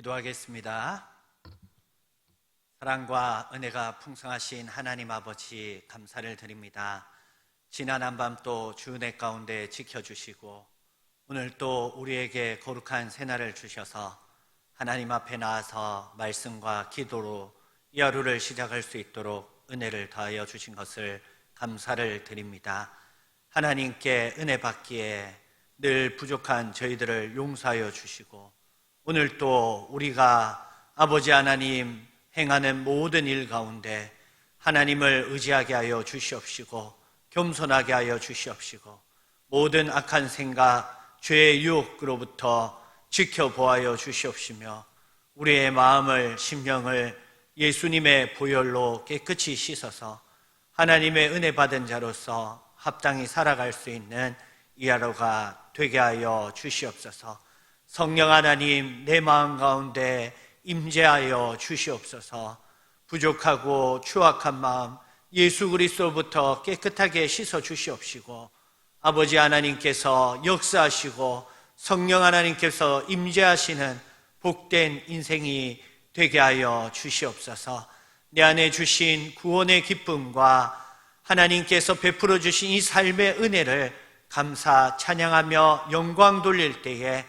기도하겠습니다. 사랑과 은혜가 풍성하신 하나님 아버지, 감사를 드립니다. 지난 한밤 또 주 은혜 가운데 지켜주시고 오늘 또 우리에게 거룩한 새날을 주셔서 하나님 앞에 나와서 말씀과 기도로 이 하루를 시작할 수 있도록 은혜를 더하여 주신 것을 감사를 드립니다. 하나님께 은혜 받기에 늘 부족한 저희들을 용서하여 주시고 오늘 또 우리가 아버지 하나님 행하는 모든 일 가운데 하나님을 의지하게 하여 주시옵시고 겸손하게 하여 주시옵시고 모든 악한 생각, 죄의 유혹으로부터 지켜보아여 주시옵시며 우리의 마음을, 심령을 예수님의 보혈로 깨끗이 씻어서 하나님의 은혜 받은 자로서 합당히 살아갈 수 있는 이 하루가 되게 하여 주시옵소서. 성령 하나님, 내 마음 가운데 임재하여 주시옵소서. 부족하고 추악한 마음 예수 그리스도로부터 깨끗하게 씻어 주시옵시고 아버지 하나님께서 역사하시고 성령 하나님께서 임재하시는 복된 인생이 되게 하여 주시옵소서. 내 안에 주신 구원의 기쁨과 하나님께서 베풀어 주신 이 삶의 은혜를 감사 찬양하며 영광 돌릴 때에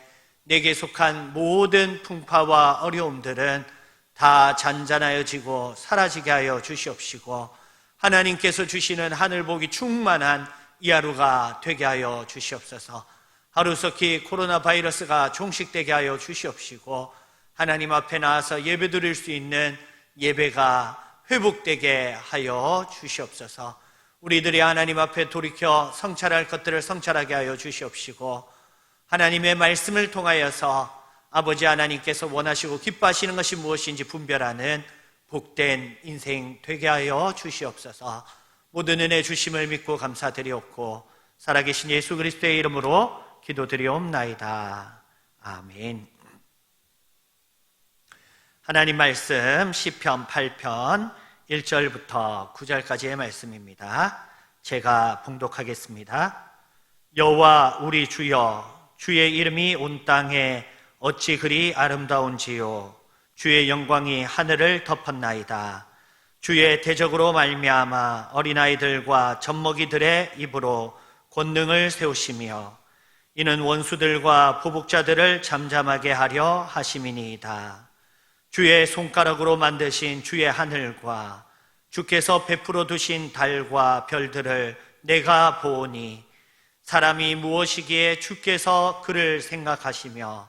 내게 속한 모든 풍파와 어려움들은 다 잔잔하여지고 사라지게 하여 주시옵시고 하나님께서 주시는 하늘복이 충만한 이 하루가 되게 하여 주시옵소서. 하루속히 코로나 바이러스가 종식되게 하여 주시옵시고 하나님 앞에 나와서 예배 드릴 수 있는 예배가 회복되게 하여 주시옵소서. 우리들이 하나님 앞에 돌이켜 성찰할 것들을 성찰하게 하여 주시옵시고 하나님의 말씀을 통하여서 아버지 하나님께서 원하시고 기뻐하시는 것이 무엇인지 분별하는 복된 인생 되게 하여 주시옵소서. 모든 은혜 주심을 믿고 감사드리옵고 살아계신 예수 그리스도의 이름으로 기도드리옵나이다. 아멘. 하나님 말씀 시편 8편 1절부터 9절까지의 말씀입니다. 제가 봉독하겠습니다. 여호와 우리 주여, 주의 이름이 온 땅에 어찌 그리 아름다운지요. 주의 영광이 하늘을 덮었나이다. 주의 대적으로 말미암아 어린아이들과 젖먹이들의 입으로 권능을 세우시며 이는 원수들과 보복자들을 잠잠하게 하려 하심이니이다. 주의 손가락으로 만드신 주의 하늘과 주께서 베풀어 두신 달과 별들을 내가 보오니 사람이 무엇이기에 주께서 그를 생각하시며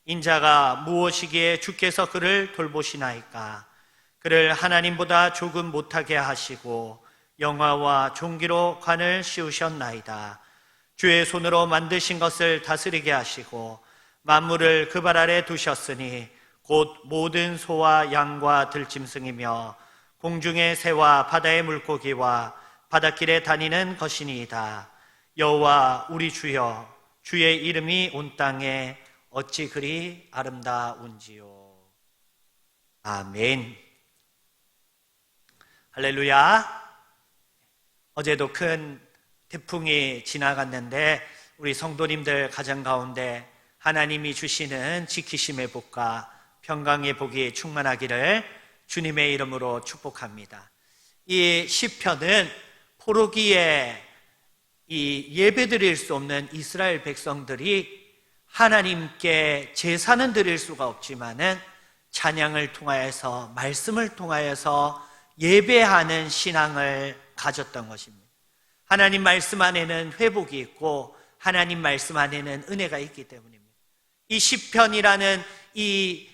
인자가 무엇이기에 주께서 그를 돌보시나이까. 그를 하나님보다 조금 못하게 하시고 영화와 종기로 관을 씌우셨나이다. 주의 손으로 만드신 것을 다스리게 하시고 만물을 그 발 아래 두셨으니 곧 모든 소와 양과 들짐승이며 공중의 새와 바다의 물고기와 바닷길에 다니는 것이니이다. 여호와 우리 주여, 주의 이름이 온 땅에 어찌 그리 아름다운지요. 아멘. 할렐루야. 어제도 큰 태풍이 지나갔는데 우리 성도님들 가정 가운데 하나님이 주시는 지키심의 복과 평강의 복이 충만하기를 주님의 이름으로 축복합니다. 이 시편은 포로기에 이 예배드릴 수 없는 이스라엘 백성들이 하나님께 제사는 드릴 수가 없지만은 찬양을 통하여서 말씀을 통하여서 예배하는 신앙을 가졌던 것입니다. 하나님 말씀 안에는 회복이 있고 하나님 말씀 안에는 은혜가 있기 때문입니다. 이 시편이라는 이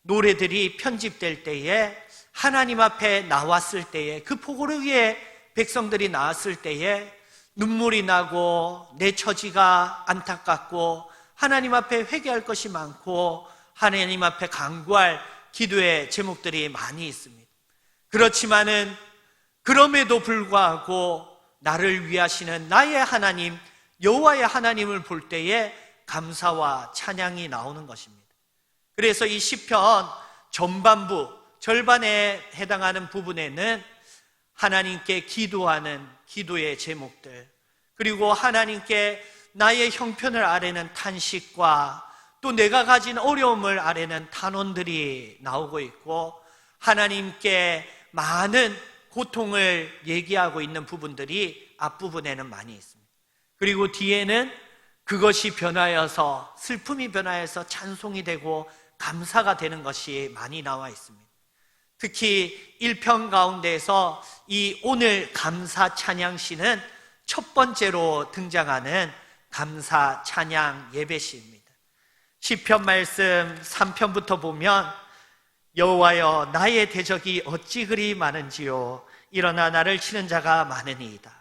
노래들이 편집될 때에 하나님 앞에 나왔을 때에 그 포로기에 백성들이 나왔을 때에 눈물이 나고 내 처지가 안타깝고 하나님 앞에 회개할 것이 많고 하나님 앞에 간구할 기도의 제목들이 많이 있습니다. 그렇지만은 그럼에도 불구하고 나를 위하시는 나의 하나님 여호와의 하나님을 볼 때에 감사와 찬양이 나오는 것입니다. 그래서 이 시편 전반부 절반에 해당하는 부분에는 하나님께 기도하는 기도의 제목들, 그리고 하나님께 나의 형편을 아뢰는 탄식과 또 내가 가진 어려움을 아뢰는 탄원들이 나오고 있고 하나님께 많은 고통을 얘기하고 있는 부분들이 앞부분에는 많이 있습니다. 그리고 뒤에는 그것이 변하여서 슬픔이 변하여서 찬송이 되고 감사가 되는 것이 많이 나와 있습니다. 특히 1편 가운데에서 이 오늘 감사 찬양시는 첫 번째로 등장하는 감사 찬양 예배시입니다. 시편 말씀 3편부터 보면 여호와여 나의 대적이 어찌 그리 많은지요 일어나 나를 치는 자가 많으니이다.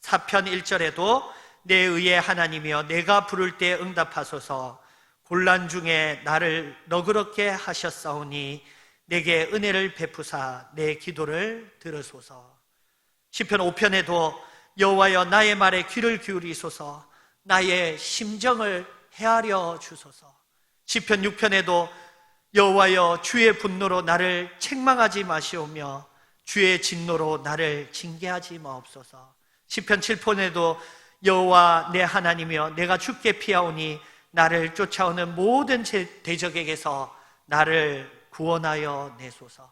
4편 1절에도 내 의의 하나님이여 내가 부를 때 응답하소서 곤란 중에 나를 너그럽게 하셨사오니 내게 은혜를 베푸사 내 기도를 들으소서. 시편 5편에도 여호와여 나의 말에 귀를 기울이소서 나의 심정을 헤아려 주소서. 시편 6편에도 여호와여 주의 분노로 나를 책망하지 마시오며 주의 진노로 나를 징계하지 마옵소서. 시편 7편에도 여호와 내 하나님이여 내가 주께 피하오니 나를 쫓아오는 모든 대적에게서 나를 구원하여 내소서.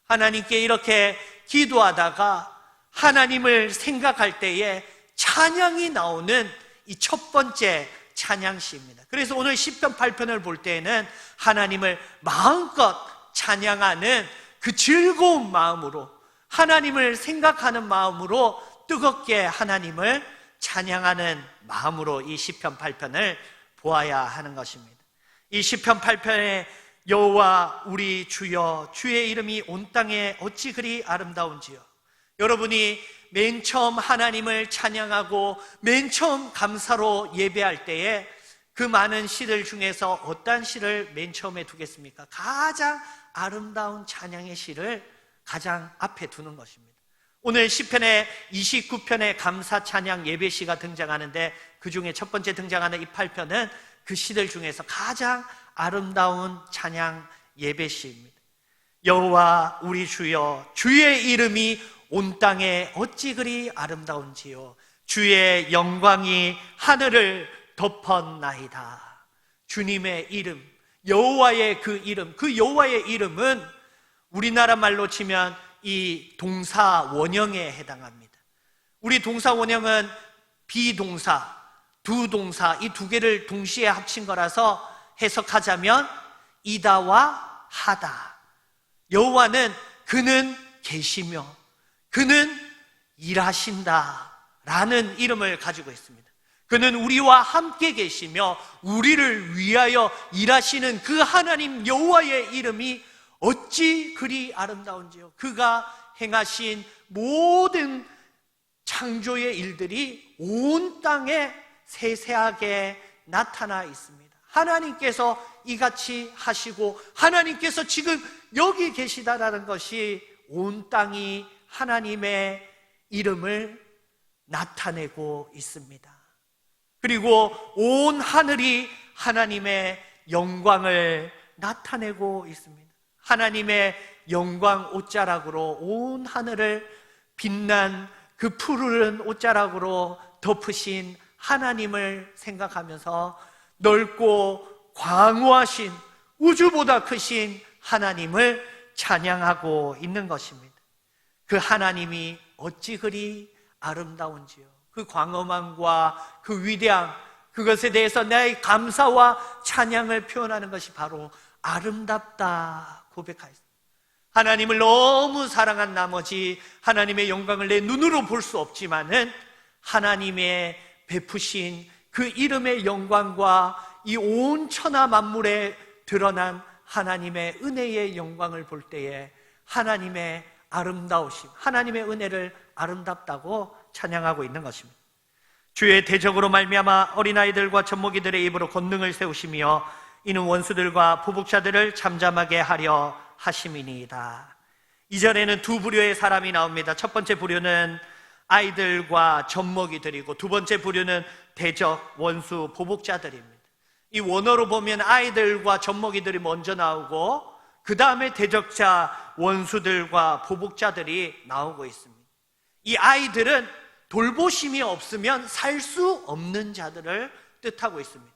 하나님께 이렇게 기도하다가 하나님을 생각할 때에 찬양이 나오는 이 첫 번째 찬양시입니다. 그래서 오늘 시편 8편을 볼 때에는 하나님을 마음껏 찬양하는 그 즐거운 마음으로 하나님을 생각하는 마음으로 뜨겁게 하나님을 찬양하는 마음으로 이 시편 8편을 보아야 하는 것입니다. 이 시편 8편에 여호와 우리 주여 주의 이름이 온 땅에 어찌 그리 아름다운지요. 여러분이 맨 처음 하나님을 찬양하고 맨 처음 감사로 예배할 때에 그 많은 시들 중에서 어떤 시를 맨 처음에 두겠습니까? 가장 아름다운 찬양의 시를 가장 앞에 두는 것입니다. 오늘 시편의 29편의 감사 찬양 예배시가 등장하는데 그 중에 첫 번째 등장하는 이 8편은 그 시들 중에서 가장 아름다운 찬양 예배시입니다. 여호와 우리 주여 주의 이름이 온 땅에 어찌 그리 아름다운지요 주의 영광이 하늘을 덮었나이다. 주님의 이름, 여호와의 그 이름, 그 여호와의 이름은 우리나라 말로 치면 이 동사 원형에 해당합니다. 우리 동사 원형은 비동사, 두 동사 이 두 개를 동시에 합친 거라서 해석하자면 이다와 하다. 여호와는 그는 계시며 그는 일하신다 라는 이름을 가지고 있습니다. 그는 우리와 함께 계시며 우리를 위하여 일하시는 그 하나님 여호와의 이름이 어찌 그리 아름다운지요. 그가 행하신 모든 창조의 일들이 온 땅에 세세하게 나타나 있습니다. 하나님께서 이같이 하시고 하나님께서 지금 여기 계시다라는 것이 온 땅이 하나님의 이름을 나타내고 있습니다. 그리고 온 하늘이 하나님의 영광을 나타내고 있습니다. 하나님의 영광 옷자락으로 온 하늘을 빛난 그 푸르른 옷자락으로 덮으신 하나님을 생각하면서 넓고 광활하신 우주보다 크신 하나님을 찬양하고 있는 것입니다. 그 하나님이 어찌 그리 아름다운지요. 그 광엄함과 그 위대함, 그것에 대해서 나의 감사와 찬양을 표현하는 것이 바로 아름답다 고백하였습니다. 하나님을 너무 사랑한 나머지 하나님의 영광을 내 눈으로 볼 수 없지만은 하나님의 베푸신 그 이름의 영광과 이 온 천하 만물에 드러난 하나님의 은혜의 영광을 볼 때에 하나님의 아름다우심, 하나님의 은혜를 아름답다고 찬양하고 있는 것입니다. 주의 대적으로 말미암아 어린아이들과 젖먹이들의 입으로 권능을 세우시며 이는 원수들과 보복자들을 잠잠하게 하려 하심이니이다. 이전에는 두 부류의 사람이 나옵니다. 첫 번째 부류는 아이들과 젖먹이들이고 두 번째 부류는 대적, 원수, 보복자들입니다. 이 원어로 보면 아이들과 젖먹이들이 먼저 나오고 그 다음에 대적자, 원수들과 보복자들이 나오고 있습니다. 이 아이들은 돌보심이 없으면 살 수 없는 자들을 뜻하고 있습니다.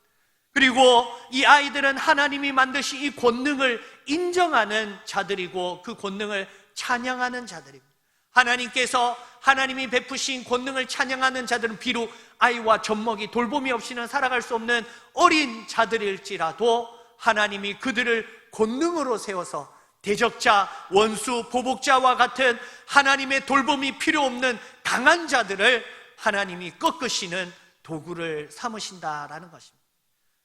그리고 이 아이들은 하나님이 만드신 이 권능을 인정하는 자들이고 그 권능을 찬양하는 자들입니다. 하나님께서 하나님이 베푸신 권능을 찬양하는 자들은 비록 아이와 젖먹이 돌봄이 없이는 살아갈 수 없는 어린 자들일지라도 하나님이 그들을 권능으로 세워서 대적자, 원수, 보복자와 같은 하나님의 돌봄이 필요 없는 강한 자들을 하나님이 꺾으시는 도구를 삼으신다라는 것입니다.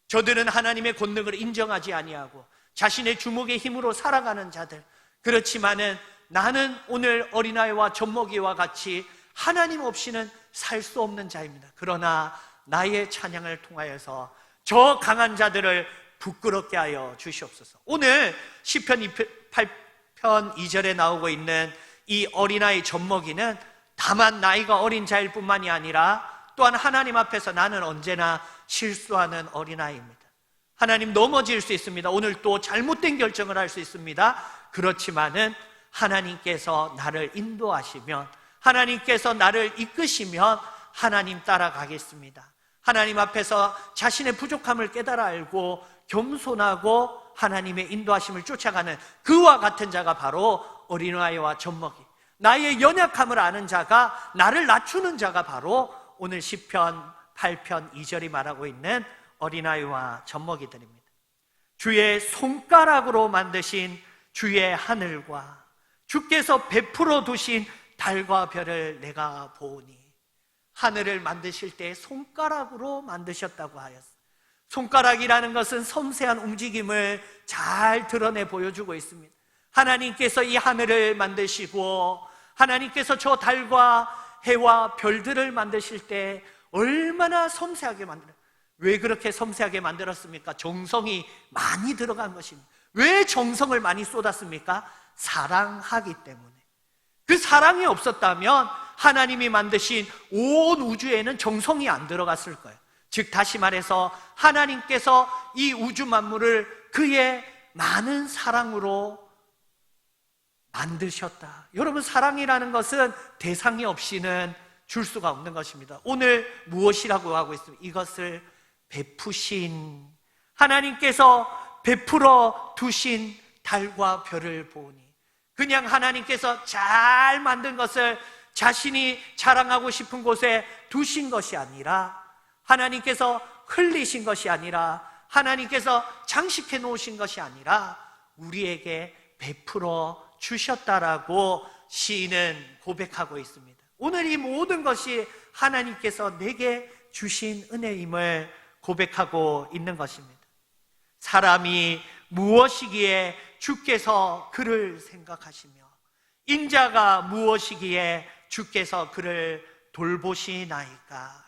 저들은 하나님의 권능을 인정하지 아니하고 자신의 주먹의 힘으로 살아가는 자들, 그렇지만은 나는 오늘 어린아이와 젖먹이와 같이 하나님 없이는 살 수 없는 자입니다. 그러나 나의 찬양을 통하여서 저 강한 자들을 부끄럽게 하여 주시옵소서. 오늘 시편 8편 2절에 나오고 있는 이 어린아이 젖먹이는 다만 나이가 어린 자일 뿐만이 아니라 또한 하나님 앞에서 나는 언제나 실수하는 어린아이입니다. 하나님, 넘어질 수 있습니다. 오늘 또 잘못된 결정을 할 수 있습니다. 그렇지만은 하나님께서 나를 인도하시면, 하나님께서 나를 이끄시면 하나님 따라가겠습니다. 하나님 앞에서 자신의 부족함을 깨달아 알고 겸손하고 하나님의 인도하심을 쫓아가는 그와 같은 자가 바로 어린아이와 젖먹이, 나의 연약함을 아는 자가, 나를 낮추는 자가 바로 오늘 시편 8편 2절이 말하고 있는 어린아이와 젖먹이들입니다. 주의 손가락으로 만드신 주의 하늘과 주께서 베풀어 두신 달과 별을 내가 보오니. 하늘을 만드실 때 손가락으로 만드셨다고 하였어요. 손가락이라는 것은 섬세한 움직임을 잘 드러내 보여주고 있습니다. 하나님께서 이 하늘을 만드시고 하나님께서 저 달과 해와 별들을 만드실 때 얼마나 섬세하게 만들었어요. 왜 그렇게 섬세하게 만들었습니까? 정성이 많이 들어간 것입니다. 왜 정성을 많이 쏟았습니까? 사랑하기 때문에. 그 사랑이 없었다면 하나님이 만드신 온 우주에는 정성이 안 들어갔을 거예요. 즉 다시 말해서 하나님께서 이 우주 만물을 그의 많은 사랑으로 만드셨다. 여러분, 사랑이라는 것은 대상이 없이는 줄 수가 없는 것입니다. 오늘 무엇이라고 하고 있습니까? 이것을 베푸신, 하나님께서 베풀어 두신 달과 별을 보니. 그냥 하나님께서 잘 만든 것을 자신이 자랑하고 싶은 곳에 두신 것이 아니라, 하나님께서 흘리신 것이 아니라, 하나님께서 장식해 놓으신 것이 아니라 우리에게 베풀어 주셨다라고 시인은 고백하고 있습니다. 오늘 이 모든 것이 하나님께서 내게 주신 은혜임을 고백하고 있는 것입니다. 사람이 무엇이기에 주께서 그를 생각하시며 인자가 무엇이기에 주께서 그를 돌보시나이까.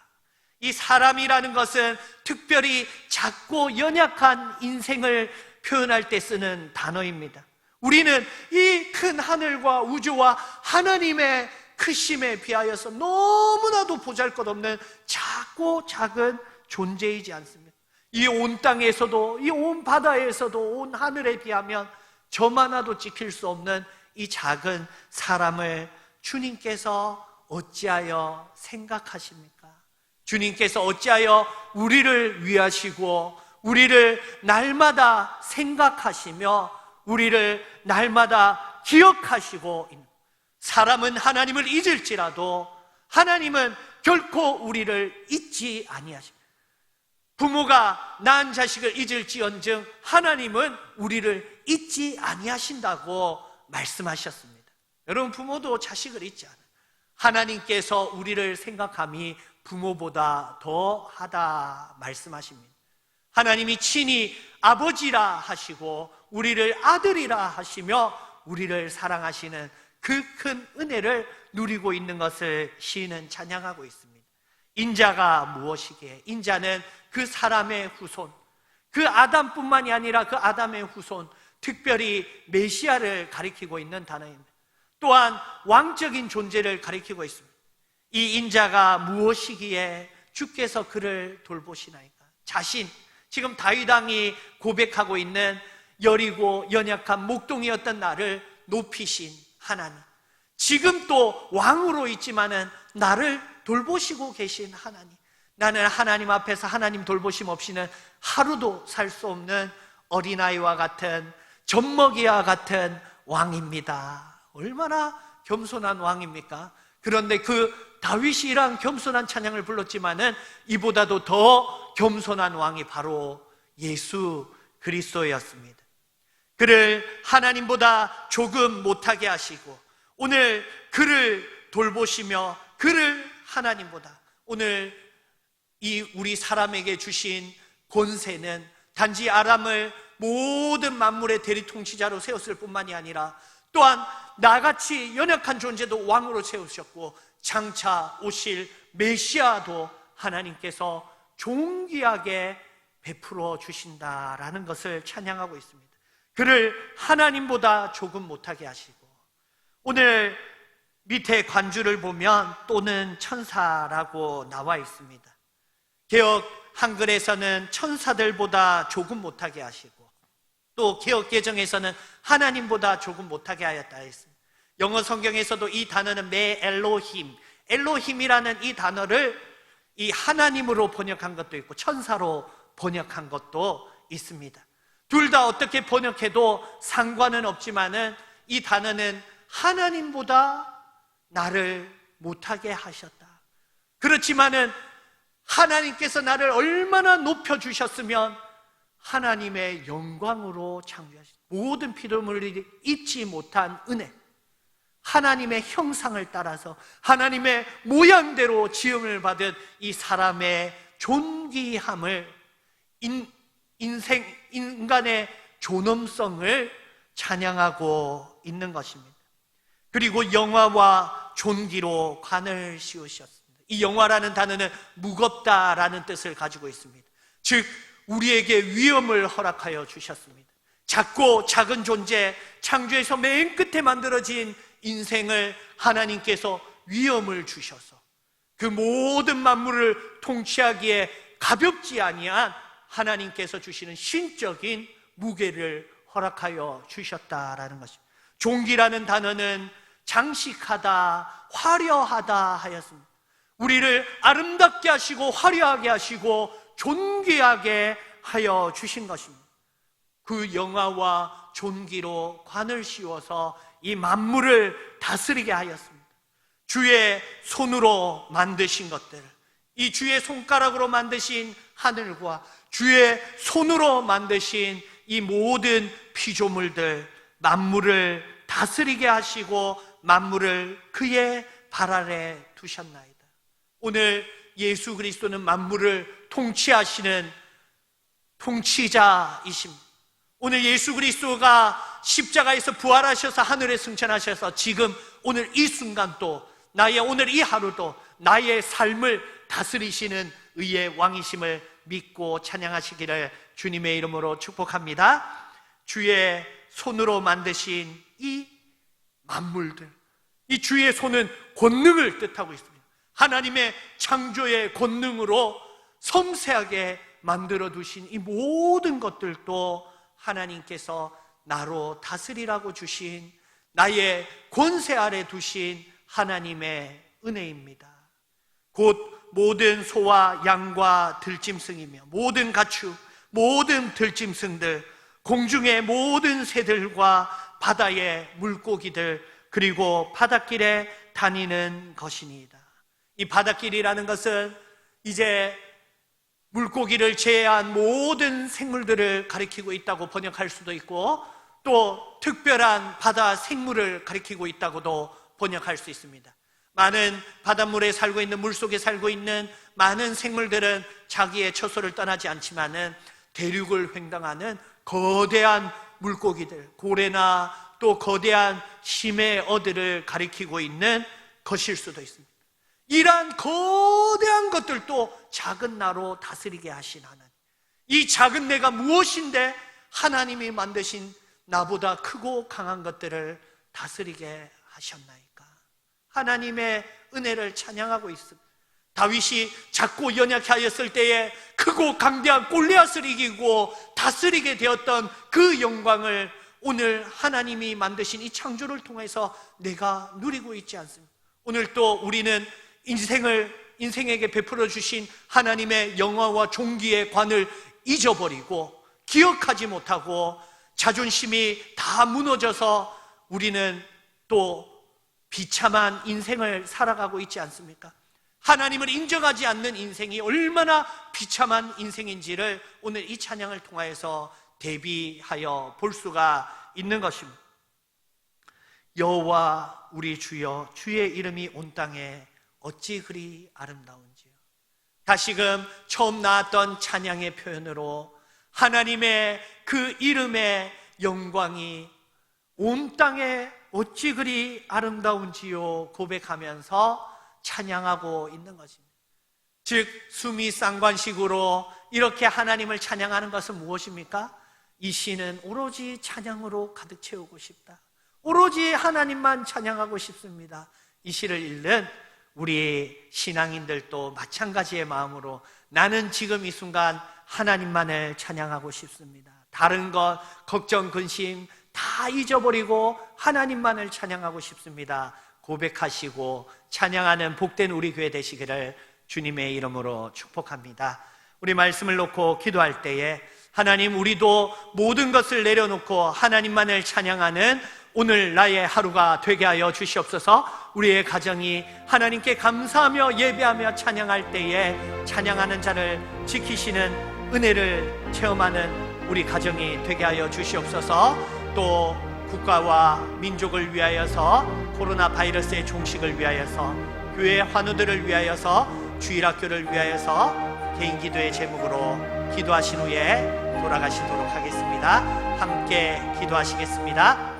이 사람이라는 것은 특별히 작고 연약한 인생을 표현할 때 쓰는 단어입니다. 우리는 이 큰 하늘과 우주와 하나님의 크심에 비하여서 너무나도 보잘것없는 작고 작은 존재이지 않습니까? 이 온 땅에서도, 이 온 바다에서도, 온 하늘에 비하면 저만아도 지킬 수 없는 이 작은 사람을 주님께서 어찌하여 생각하십니까? 주님께서 어찌하여 우리를 위하시고 우리를 날마다 생각하시며 우리를 날마다 기억하시고 있는, 사람은 하나님을 잊을지라도 하나님은 결코 우리를 잊지 아니하십니다. 부모가 낳은 자식을 잊을지언정 하나님은 우리를 잊지 아니하신다고 말씀하셨습니다. 여러분, 부모도 자식을 잊지 않아요. 하나님께서 우리를 생각함이 부모보다 더 하다 말씀하십니다. 하나님이 친히 아버지라 하시고 우리를 아들이라 하시며 우리를 사랑하시는 그 큰 은혜를 누리고 있는 것을 시인은 찬양하고 있습니다. 인자가 무엇이기에? 인자는 그 사람의 후손, 그 아담뿐만이 아니라 그 아담의 후손, 특별히 메시아를 가리키고 있는 단어입니다. 또한 왕적인 존재를 가리키고 있습니다. 이 인자가 무엇이기에 주께서 그를 돌보시나이까? 자신, 지금 다윗 왕이 고백하고 있는 여리고 연약한 목동이었던 나를 높이신 하나님, 지금 또 왕으로 있지만은 나를 돌보시고 계신 하나님, 나는 하나님 앞에서 하나님 돌보심 없이는 하루도 살 수 없는 어린아이와 같은, 젖먹이와 같은 왕입니다. 얼마나 겸손한 왕입니까? 그런데 그 다윗이 이러한 겸손한 찬양을 불렀지만은 이보다도 더 겸손한 왕이 바로 예수 그리스도였습니다. 그를 하나님보다 조금 못하게 하시고, 오늘 그를 돌보시며 그를 하나님보다, 오늘 이 우리 사람에게 주신 권세는 단지 아람을 모든 만물의 대리 통치자로 세웠을 뿐만이 아니라 또한 나같이 연약한 존재도 왕으로 세우셨고, 장차 오실 메시아도 하나님께서 존귀하게 베풀어 주신다라는 것을 찬양하고 있습니다. 그를 하나님보다 조금 못하게 하시고, 오늘 밑에 관주를 보면 또는 천사라고 나와 있습니다. 개역 한글에서는 천사들보다 조금 못하게 하시고, 또 개역 개정에서는 하나님보다 조금 못하게 하였다 했습니다. 영어 성경에서도 이 단어는 매 엘로힘, 엘로힘이라는 이 단어를 이 하나님으로 번역한 것도 있고 천사로 번역한 것도 있습니다. 둘 다 어떻게 번역해도 상관은 없지만은 이 단어는 하나님보다 나를 못하게 하셨다. 그렇지만은 하나님께서 나를 얼마나 높여주셨으면 하나님의 영광으로 창조하신 모든 피조물이 잊지 못한 은혜, 하나님의 형상을 따라서 하나님의 모양대로 지음을 받은 이 사람의 존귀함을, 인간의 존엄성을 찬양하고 있는 것입니다. 그리고 영화와 존귀로 관을 씌우셨습니다. 이 영화라는 단어는 무겁다라는 뜻을 가지고 있습니다. 즉 우리에게 위엄을 허락하여 주셨습니다. 작고 작은 존재, 창조에서 맨 끝에 만들어진 인생을 하나님께서 위엄을 주셔서 그 모든 만물을 통치하기에 가볍지 아니한 하나님께서 주시는 신적인 무게를 허락하여 주셨다라는 것입니다. 존귀라는 단어는 장식하다, 화려하다 하였습니다. 우리를 아름답게 하시고 화려하게 하시고 존귀하게 하여 주신 것입니다. 그 영화와 존귀로 관을 씌워서 이 만물을 다스리게 하였습니다. 주의 손으로 만드신 것들, 이 주의 손가락으로 만드신 하늘과 주의 손으로 만드신 이 모든 피조물들, 만물을 다스리게 하시고 만물을 그의 발 아래 두셨나이다. 오늘 예수 그리스도는 만물을 통치하시는 통치자이십니다. 오늘 예수 그리스도가 십자가에서 부활하셔서 하늘에 승천하셔서 지금 오늘 이 순간도, 나의 오늘 이 하루도 나의 삶을 다스리시는 의의 왕이심을 믿고 찬양하시기를 주님의 이름으로 축복합니다. 주의 손으로 만드신 이 만물들, 이 주의 손은 권능을 뜻하고 있습니다. 하나님의 창조의 권능으로 섬세하게 만들어 두신 이 모든 것들도 하나님께서 나로 다스리라고 주신, 나의 권세 아래 두신 하나님의 은혜입니다. 곧 모든 소와 양과 들짐승이며 모든 가축, 모든 들짐승들, 공중의 모든 새들과 바다의 물고기들, 그리고 바닷길에 다니는 것이니이다. 이 바닷길이라는 것은 이제 물고기를 제외한 모든 생물들을 가리키고 있다고 번역할 수도 있고, 또 특별한 바다 생물을 가리키고 있다고도 번역할 수 있습니다. 많은 바닷물에 살고 있는, 물속에 살고 있는 많은 생물들은 자기의 처소를 떠나지 않지만은 대륙을 횡단하는 거대한 물고기들, 고래나 또 거대한 심해어들을 가리키고 있는 것일 수도 있습니다. 이러한 거대한 것들도 작은 나로 다스리게 하신 하나님, 이 작은 내가 무엇인데 하나님이 만드신 나보다 크고 강한 것들을 다스리게 하셨나이까? 하나님의 은혜를 찬양하고 있습니다. 다윗이 작고 연약하였을 때에 크고 강대한 골리앗을 이기고 다스리게 되었던 그 영광을 오늘 하나님이 만드신 이 창조를 통해서 내가 누리고 있지 않습니까? 오늘 또 우리는 인생을 인생에게 베풀어 주신 하나님의 영화와 종기의 관을 잊어버리고 기억하지 못하고 자존심이 다 무너져서 우리는 또 비참한 인생을 살아가고 있지 않습니까? 하나님을 인정하지 않는 인생이 얼마나 비참한 인생인지를 오늘 이 찬양을 통하여서 대비하여 볼 수가 있는 것입니다. 여호와 우리 주여, 주의 이름이 온 땅에 어찌 그리 아름다운지요. 다시금 처음 나왔던 찬양의 표현으로 하나님의 그 이름의 영광이 온 땅에 어찌 그리 아름다운지요 고백하면서 찬양하고 있는 것입니다. 즉 수미 쌍관식으로 이렇게 하나님을 찬양하는 것은 무엇입니까? 이 시는 오로지 찬양으로 가득 채우고 싶다, 오로지 하나님만 찬양하고 싶습니다. 이 시를 읽는 우리 신앙인들도 마찬가지의 마음으로 나는 지금 이 순간 하나님만을 찬양하고 싶습니다. 다른 것, 걱정, 근심 다 잊어버리고 하나님만을 찬양하고 싶습니다. 고백하시고 찬양하는 복된 우리 교회 되시기를 주님의 이름으로 축복합니다. 우리 말씀을 놓고 기도할 때에 하나님, 우리도 모든 것을 내려놓고 하나님만을 찬양하는 오늘 나의 하루가 되게 하여 주시옵소서. 우리의 가정이 하나님께 감사하며 예배하며 찬양할 때에 찬양하는 자를 지키시는 은혜를 체험하는 우리 가정이 되게 하여 주시옵소서. 또 국가와 민족을 위하여서, 코로나 바이러스의 종식을 위하여서, 교회 환우들을 위하여서, 주일학교를 위하여서 개인 기도의 제목으로 기도하신 후에 돌아가시도록 하겠습니다. 함께 기도하시겠습니다.